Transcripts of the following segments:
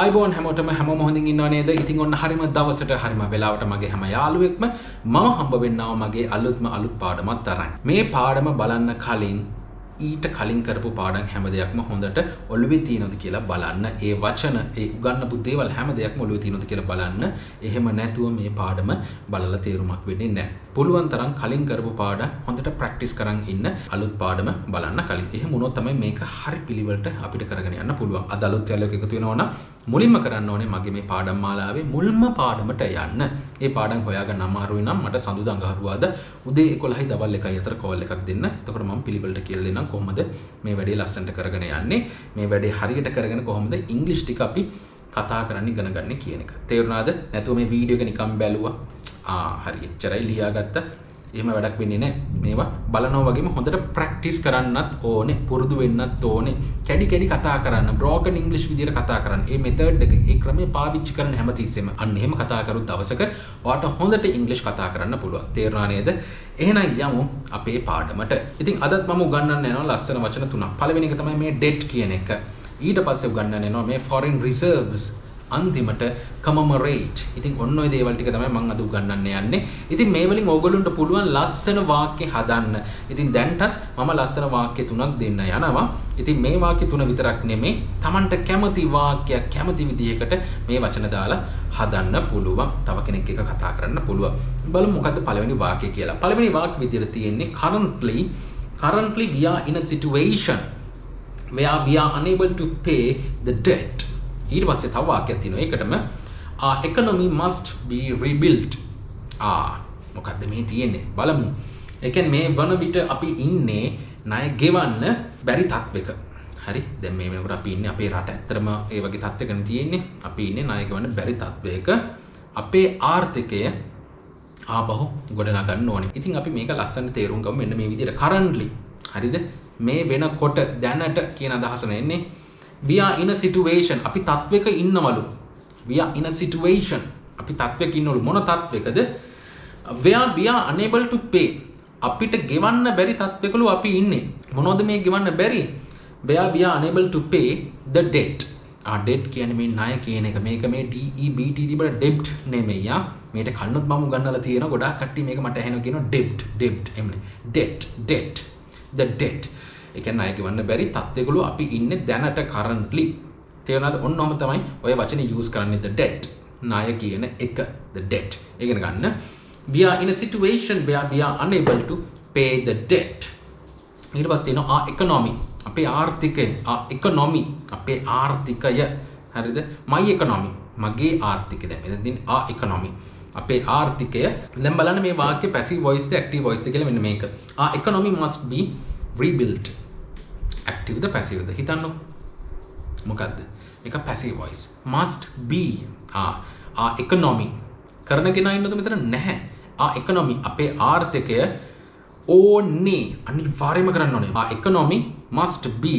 ආයිබෝන් හැමෝටම හැමෝම හොඳින් ඉන්නව නේද? ඉතින් ඔන්න හරිම දවසට හරිම වෙලාවට මගේ හැම යාළුවෙක්ම මම හම්බ වෙන්නව මගේ අලුත් පාඩමක් අරන්. මේ පාඩම බලන්න කලින් ඊට කලින් කරපු පාඩම් හැම දෙයක්ම හොඳට ඔළුවේ තියෙනවද කියලා බලන්න. ඒ වචන, ඒ උගන්වපු දේවල් හැම දෙයක්ම ඔළුවේ තියෙනවද කියලා බලන්න. එහෙම නැතුව මේ පාඩම බලලා තේරුමක් වෙන්නේ නැහැ. පුළුවන් තරම් කලින් කරපු පාඩම් හොඳට ප්‍රැක්ටිස් කරන් ඉන්න අලුත් පාඩම බලන්න කලින්. එහෙම වුණොත් තමයි මේක හරි පිළිවෙලට අපිට කරගෙන යන්න පුළුවන්. අද අලුත් යාළුවෙක් එකතු වෙනවා නම් මුලින්ම කරන්න ඕනේ මගේ මේ පාඩම් මාලාවේ මුල්ම පාඩමට යන්න. ඒ පාඩම් හොයාගන්න අමාරුයි නම් මට සඳුදා අඟහරුවාදා උදේ 11යි දවල් 1යි අතර කෝල් එකක් දෙන්න. එතකොට මම පිළිවෙලට කියලා දෙන්නම් කොහොමද මේ වැඩේ ලස්සනට කරගෙන යන්නේ. මේ වැඩේ හරියට කරගෙන කොහොමද ඉංග්‍රීසි ටික අපි කතා කරන්න ඉගෙන ගන්න කියන එක. තේරුණාද? නැතුව මේ වීඩියෝ එක නිකන් බැලුවා. හරි එච්චරයි ලියාගත්තා. එහෙම වැඩක් වෙන්නේ නැහැ. මේවා බලනවා වගේම හොඳට ප්‍රැක්ටිස් කරන්නත් ඕනේ, පුරුදු වෙන්නත් ඕනේ. කැඩි කැඩි කතා කරන්න, බ්‍රෝකන් ඉංග්‍රීසි විදියට කතා කරන්න. මේ මෙතඩ් එක, ඒ ක්‍රමය පාවිච්චි කරන්න හැමතිස්සෙම. අන්න එහෙම කතා කරුත් දවසක ඔයාට හොඳට ඉංග්‍රීසි කතා කරන්න පුළුවන්. තේරුණා නේද? එහෙනම් යමු අපේ පාඩමට. ඉතින් අදත් මම උගන්වන්න යනවා ලස්සන වචන තුනක්. පළවෙනි එක තමයි මේ debt කියන එක. ඊට පස්සේ උගන්වන්න යනවා මේ foreign reserves. අන්තිමට commemorate. ඉතින් ඔන්න ඔය දේවල් ටික තමයි මම අද උගන්වන්න යන්නේ. ඉතින් මේ වලින් ඕගොල්ලන්ට පුළුවන් ලස්සන වාක්‍ය හදන්න. ඉතින් දැන්ටත් මම ලස්සන වාක්‍ය තුනක් දෙන්න යනවා. ඉතින් මේ වාක්‍ය තුන විතරක් නෙමෙයි, Tamanට කැමති වාක්‍යයක් කැමති විදිහකට මේ වචන දාලා හදන්න පුළුවන්. තව කෙනෙක් එක කතා කරන්න පුළුවන්. බලමු මොකද්ද පළවෙනි වාක්‍යය කියලා. පළවෙනි වාක්‍ය විදිහට තියෙන්නේ currently we are in a situation where we are unable to pay the debt. ඊට පස්සේ තව වාක්‍යයක් තියෙනවා. ඒකටම our economy must be rebuilt. මොකද්ද මේ තියෙන්නේ? බලමු. ඒ කියන්නේ මේ වන විට අපි ඉන්නේ ණය ගෙවන්න බැරි තත්වයක. හරි. දැන් මේ වෙනකොට අපි ඉන්නේ අපේ රට ඇත්තටම ඒ වගේ තත්වයකනේ තියෙන්නේ. අපි ඉන්නේ ණය ගෙවන්න බැරි තත්වයක. අපේ ආර්ථිකය ආපහු ගොඩනගන්න ඕනේ. ඉතින් අපි මේක ලස්සනට තේරුම් ගමු මෙන්න මේ විදිහට. currently. හරිද? මේ වෙනකොට දැනට කියන අදහස නෙන්නේ. We are in a situation. අපි තත්වයක ඉන්නවලු. We are in a situation. අපි තත්වයක ඉන්නවලු. මොන තත්වයකද? Where we are unable to pay. අපිට ගෙවන්න බැරි තත්වයකලු අපි ඉන්නේ. මොනවද මේ ගෙවන්න බැරි? Where we are unable to pay the debt. debt කියන්නේ මේ ණය කියන එක. මේක මේ DEBT තිබුණ debt නෙමෙයි. මේකට කන්නොත් මම උගන්වලා තියෙනවා. ගොඩාක් කට්ටිය මේක මට ඇහෙනවා කියනවා debt එන්නේ. debt. The debt. ඒ කියන්නේ ණය ගෙවන්න බැරි තත්ත්වයකලු අපි ඉන්නේ දැනට currently. තේරුණාද? ඔන්න ඔහම තමයි ඔය වචනේ use කරන්නේ the debt. ණය කියන එක the debt. ඉගෙන ගන්න. We are in a situation where we are unable to pay the debt. ඊට පස්සේ එනවා economy. අපේ ආර්ථිකය. economy. අපේ ආර්ථිකය. හරිද? my economy. මගේ ආර්ථිකය. දැන් මෙතනදී economy. අපේ ආර්ථිකය. දැන් බලන්න මේ වාක්‍ය passive voice ද active voice ද කියලා මෙන්න මේක. economy must be rebuilt. active the passive ද හිතන්නකො මොකද්ද මේක passive voice must be economy කරන කෙනා ඉන්නද මෙතන නැහැ. economy අපේ ආර්ථිකය ඕනේ අනිවාර්යයෙන්ම කරන්න ඕනේ. economy must be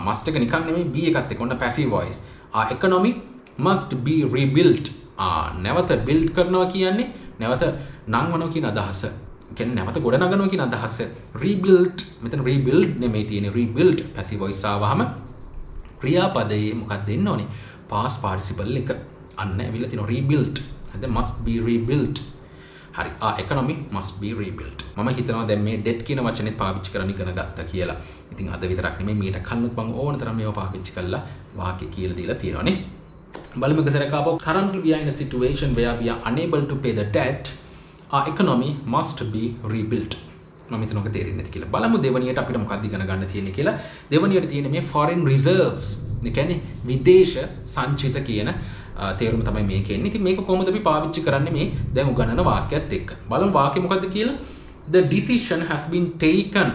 must එක නිකන් නෙමෙයි be එකත් එක්ක ඔන්න passive voice. economy must be rebuilt. නැවත build කරනවා කියන්නේ නැවත නංවනවා කියන අදහස. කියන්නේ නැවත ගොඩනගනවා කියන අදහස. rebuild මෙතන rebuild නෙමෙයි තියෙන්නේ. rebuild passive voice ආවහම ක්‍රියාපදයේ මොකක්ද දෙන්න ඕනේ? past participle එක. අන්න ඇවිල්ලා තියෙනවා rebuild. හරිද? must be rebuilt. හරි. economy must be rebuilt. මම හිතනවා දැන් මේ debt කියන වචනේ පාවිච්චි කරන්න ඉගෙන ගත්තා කියලා. ඉතින් අද විතරක් නෙමෙයි මීට කන්නොත් මම ඕන තරම් මේවා පාවිච්චි කරලා වාක්‍ය කියලා දීලා තියෙනවානේ. බලමු එක සැරයක් ආපහු. currently we are in a situation where we are unable to pay the debt. Our economy must be rebuilt. මම හිතනවා ඔක තේරෙන්නේ නැති කියලා. බලමු දෙවණියට අපිට මොකක්ද ඉගෙන ගන්න තියෙන්නේ කියලා. දෙවණියට තියෙන්නේ මේ foreign reserves. ඒ කියන්නේ විදේශ සංචිත කියන තේරුම තමයි මේකේ එන්නේ. ඉතින් මේක කොහොමද අපි පාවිච්චි කරන්නේ මේ දැන් උගන්වන වාක්‍යයත් එක්ක. බලමු වාක්‍ය මොකක්ද කියලා. The decision has been taken.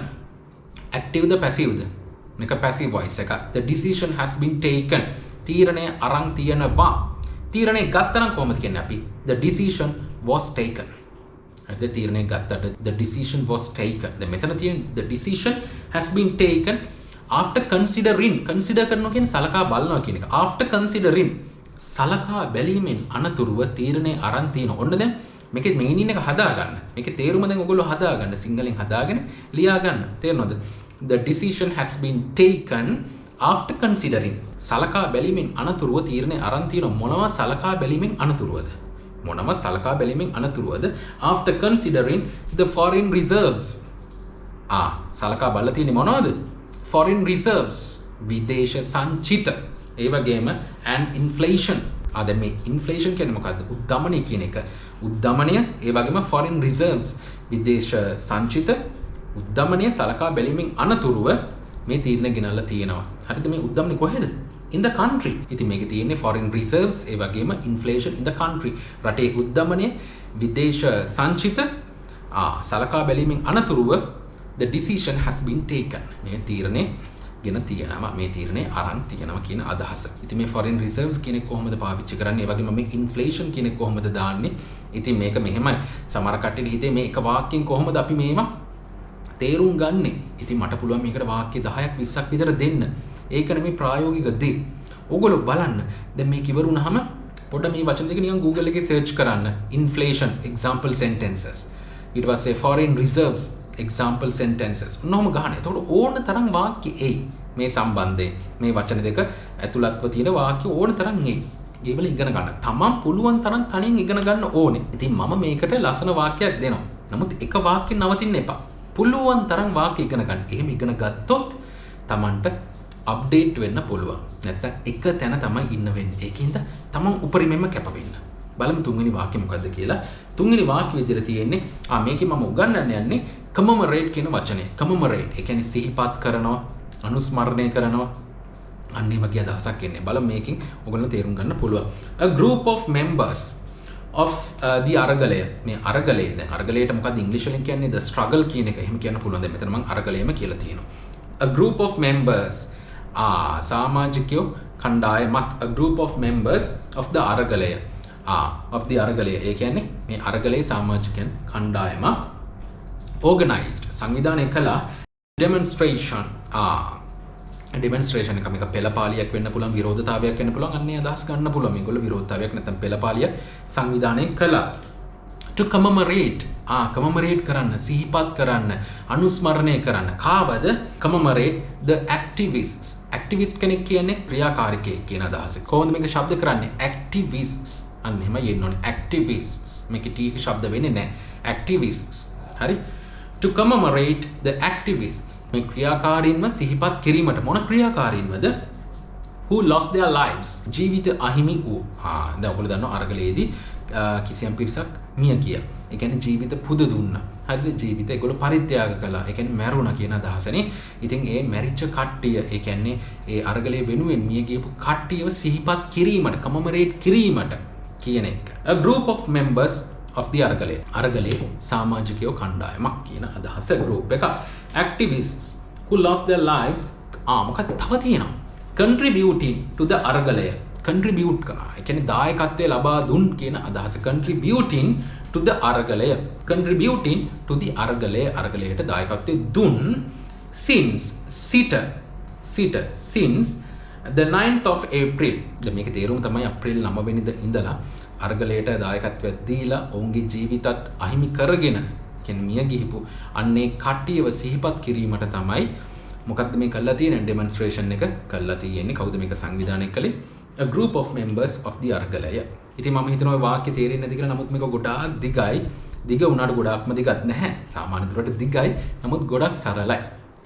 active the passive ද? මේක passive voice එක. The decision has been taken. තීරණය අරන් තියනවා. තීරණය ගත්තා නම් කොහොමද කියන්නේ අපි? The decision was taken. the තීරණය ගත්තට the decision was taken. දැන් මෙතන තියෙන the decision has been taken after considering. consider කරනවා කියන්නේ සලකා බලනවා කියන එක. after considering සලකා බැලීමෙන් අනතුරුව තීරණය අරන් තියෙනවා. ඔන්න දැන් මේකේ meaning එක හදාගන්න. මේකේ තේරුම දැන් ඔයගොල්ලෝ හදාගන්න. සිංහලෙන් හදාගෙන ලියා ගන්න. තේරෙනවද? The decision has been taken after considering සලකා බැලීමෙන් අනතුරුව තීරණය අරන් තියෙන මොනවා සලකා බැලීමෙන් අනතුරුවද මොනවා සලකා බැලීමෙන් අනතුරුවද after considering the foreign reserves සලකා බලලා තියෙන්නේ මොනවද foreign reserves විදේශ සංචිත ඒ වගේම and inflation දැන් මේ inflation කියන්නේ මොකද්ද උද්දමනය කියන එක උද්දමනය ඒ වගේම foreign reserves විදේශ සංචිත උද්දමනය සලකා බැලීමෙන් අනතුරුව මේ තීරණ ගෙනල්ලා තියෙනවා. හරිද මේ උද්දමනය කොහෙද? In the country. ඉතින් මේකේ තියෙන්නේ foreign reserves ඒ වගේම inflation in the country. රටේ උද්දමනය විදේශ සංචිත සලකා බැලීමෙන් අනතුරුව the decision has been taken. මේ තීරණේ ගෙන තියෙනවා. මේ තීරණේ අරන් තියෙනවා කියන අදහස. ඉතින් මේ foreign reserves කියන එක කොහොමද පාවිච්චි කරන්නේ? ඒ වගේම මේ inflation කියන එක කොහොමද දාන්නේ? ඉතින් මේක මෙහෙමයි. සමහර කට්ටියට හිතේ මේ එක වාක්‍යයෙන් කොහොමද අපි මේවා තේරුම් ගන්නෙ. ඉතින් මට පුළුවන් මේකට වාක්‍ය 10ක් 20ක් විතර දෙන්න. ඒක නෙමෙයි ප්‍රායෝගික දේ. ඕගොල්ලෝ බලන්න. දැන් මේක ඉවරුනහම පොඩ්ඩක් මේ වචන දෙක නිකන් Google එකේ search කරන්න. Inflation example sentences. ඊට පස්සේ foreign reserves example sentences. මොනවම ගන්න. එතකොට ඕන තරම් වාක්‍ය එයි. මේ සම්බන්ධයෙන් මේ වචන දෙක ඇතුළත්ව තියෙන වාක්‍ය ඕන තරම් එයි. ඒවල ඉගෙන ගන්න. තමන් පුළුවන් තරම් තනියෙන් ඉගෙන ගන්න ඕනේ. ඉතින් මම මේකට ලස්සන වාක්‍යයක් දෙනවා. නමුත් එක වාක්‍යෙන් නවතින්න එපා. පුළුවන් තරම් වාක්‍ය ඉගෙන ගන්න. එහෙම ඉගෙන ගත්තොත් තමන්ට අප්ඩේට් වෙන්න පුළුවන්. නැත්තම් එක තැන තමයි ඉන්න වෙන්නේ. ඒකින්ද තමන් උපරිමයෙන්ම කැප වෙන්න. බලමු තුන්වෙනි වාක්‍ය මොකද්ද කියලා. තුන්වෙනි වාක්‍ය විදිහට තියෙන්නේ මේකේ මම උගන්වන්න යන්නේ commemorate කියන වචනේ. commemorate ඒ කියන්නේ සිහිපත් කරනවා, අනුස්මරණය කරනවා. අන්න ඒ වගේ අදහසක් එන්නේ. බලමු මේකෙන් ඔයගොල්ලෝ තේරුම් ගන්න පුළුවන්. A group of members of the අරගලය. මේ අරගලය දැන් අරගලයට මොකක්ද ඉංග්‍රීසි වලින් කියන්නේ the struggle කියන එක. එහෙම කියන්න පුළුවන්. දැන් මෙතන මම අරගලයම කියලා තියෙනවා. A group of members සමාජිකයෝ කණ්ඩායමක් a group of members of the අරගලය. of the අරගලය. ඒ කියන්නේ මේ අරගලයේ සමාජිකයන් කණ්ඩායමක් organized සංවිධානය කළා demonstration demonstration එක මේක පෙළපාලියක් වෙන්න පුළුවන් විරෝධතාවයක් වෙන්න පුළුවන් අන්නේ අදහස් ගන්න පුළුවන් මේගොල්ලෝ විරෝධතාවයක් නැත්නම් පෙළපාලියක් සංවිධානය කළා to commemorate commemorate කරන්න සිහිපත් කරන්න අනුස්මරණය කරන්න කාවද commemorate the activists activist කෙනෙක් කියන්නේ ක්‍රියාකාරිකයෙක් කියන අදහස කොහොමද මේක ශබ්ද කරන්නේ activists අන්න එහෙම යන්න ඕනේ activists මේකේ t එක ශබ්ද වෙන්නේ නැහැ activists හරි to commemorate the activists මේ ක්‍රියාකාරීන්ව සිහිපත් කිරීමට මොන ක්‍රියාකාරීන්වද who lost their lives ජීවිත අහිමි වූ දැන් ඔයගොල්ලෝ දන්නවා අරගලයේදී කිසියම් පිරිසක් මිය ගියා. ඒ කියන්නේ ජීවිත පුද දුන්නා. හරිද? ජීවිත ඒගොල්ලෝ පරිත්‍යාග කළා. ඒ කියන්නේ මැරුණා කියන අදහසනේ. ඉතින් ඒ මැරිච්ච කට්ටිය ඒ කියන්නේ ඒ අරගලයේ වෙනුවෙන් මිය ගියපු කට්ටියව සිහිපත් කිරීමට commemorate කිරීමට කියන එක. A group of members of the අරගලයේ සමාජිකයෝ කණ්ඩායමක් කියන අදහස group එක. Activists who lost their lives මොකක්ද තව තියෙනවා contributing to the අරගලය contribute කරා ඒ කියන්නේ දායකත්වය ලබා දුන් කියන අදහස contributing to the අරගලය contributing to the අරගලයට දායකත්වය දුන් since since the 9th of April දැන් මේක තේරුම තමයි අප්‍රේල් 9 වෙනිදා ඉඳලා අරගලයට දායකත්වය දීලා ඔවුන්ගේ ජීවිතත් අහිමි කරගෙන කියන්නේ මිය ගිහිපු අන්නේ කට්ටියව සිහිපත් කිරීමට තමයි මොකක්ද මේ කළා තියෙන්නේ ඩෙමොන්ස්ට්‍රේෂන් එක කළා තියෙන්නේ කවුද මේක සංවිධානය කළේ a group of members of the අරගලය. ඉතින් මම හිතනවා වාක්‍ය තේරෙන්නේ නැති කියලා නමුත් මේක ගොඩාක් දිගයි. දිග වුණාට ගොඩාක්ම දිගත් නැහැ. සාමාන්‍ය දුරට දිගයි. නමුත් ගොඩක් සරලයි.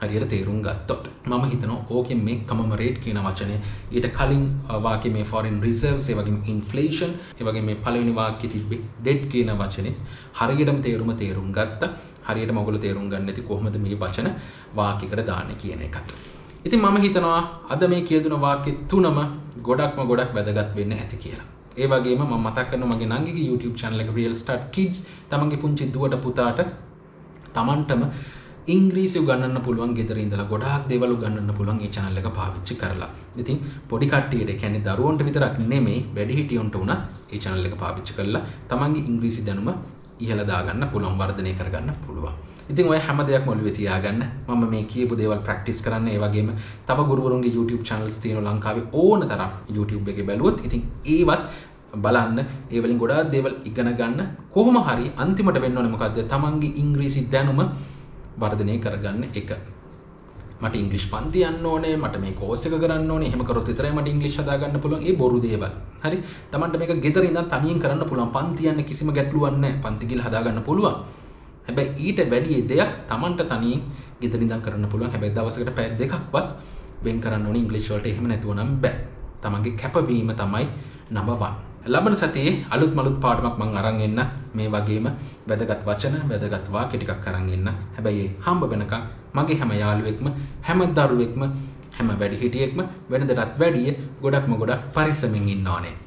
හරියට තේරුම් ගත්තොත්. මම හිතනවා ඕකෙන් මේ commemorate කියන වචනේ ඊට කලින් වාක්‍ය මේ foreign reserves ඒ වගේම inflation ඒ වගේ මේ පළවෙනි වාක්‍යෙ තිබ්බේ debt කියන වචනේ හරියටම තේරුම් ගත්තා. හරියටම ඔයගොල්ලෝ තේරුම් ගන්න නැති කොහොමද මේ වචන වාක්‍යයකට දාන්නේ කියන එකත්. ඉතින් මම හිතනවා අද මේ කියදුන වාක්‍ය තුනම ගොඩක් වැදගත් වෙන්න ඇති කියලා. ඒ වගේම මම මතක් කරනවා මගේ නංගිගේ YouTube channel එක Real Start Kids තමන්ගේ පුංචි දුවට පුතාට තමන්ටම ඉංග්‍රීසි උගන්වන්න පුළුවන් ගෙදර ඉඳලා ගොඩාක් දේවල් උගන්වන්න පුළුවන් මේ channel එක පාවිච්චි කරලා. ඉතින් පොඩි කට්ටියට කියන්නේ දරුවන්ට විතරක් නෙමෙයි වැඩිහිටියන්ට උනත් මේ channel එක පාවිච්චි කරලා තමන්ගේ ඉංග්‍රීසි දැනුම ඉහළ දාගන්න පුළුවන් වර්ධනය කරගන්න පුළුවන්. ඉතින් ඔය හැම දෙයක්ම ඔළුවේ තියාගන්න. මම මේ කියපු දේවල් ප්‍රැක්ටිස් කරන්න. ඒ වගේම තව ගුරුවරුන්ගේ YouTube channels තියෙනවා ලංකාවේ ඕන තරම් YouTube එකේ බැලුවොත්. ඉතින් ඒවත් බලන්න. ඒ වලින් ගොඩාක් දේවල් ඉගෙන ගන්න. කොහොම හරි අන්තිමට වෙන්න ඕනේ මොකද්ද? තමන්ගේ ඉංග්‍රීසි දැනුම වර්ධනය කරගන්න එක. මට ඉංග්‍රීසි පන්ති යන්න ඕනේ, මට මේ කෝස් එක කරන්න ඕනේ, එහෙම කරොත් විතරයි මට ඉංග්‍රීසි හදා ගන්න පුළුවන්. ඒ බොරු දේවල්. හරි. Tamanට මේක ගෙදර ඉඳන් තනියෙන් කරන්න පුළුවන්. පන්ති යන්න කිසිම ගැටලුවක් නැහැ. පන්ති ගිහලා හදා ගන්න පුළුවන්. හැබැයි ඊට වැඩි දෙයක් Tamanට තනියෙන් ගෙදර ඉඳන් කරන්න පුළුවන්. හැබැයි දවසකට පැය දෙකක්වත් වෙන් කරන්න ඕනේ ඉංග්‍රීසි වලට. එහෙම නැතුව නම් බෑ. Tamanගේ කැපවීම තමයි නම්බර් 1. ලබන සතියේ අලුත් පාඩමක් මම අරන් එන්න. මේ වගේම වැදගත් වචන, වැදගත් වාක්‍ය ටිකක් අරන් එන්න. හැබැයි හම්බ වෙනකන් මගේ හැම යාළුවෙක්ම, හැම දරුවෙක්ම, හැම වැඩිහිටියෙක්ම වෙනදටත් වැඩිය ගොඩක් පරිස්සමින් ඉන්න ඕනේ.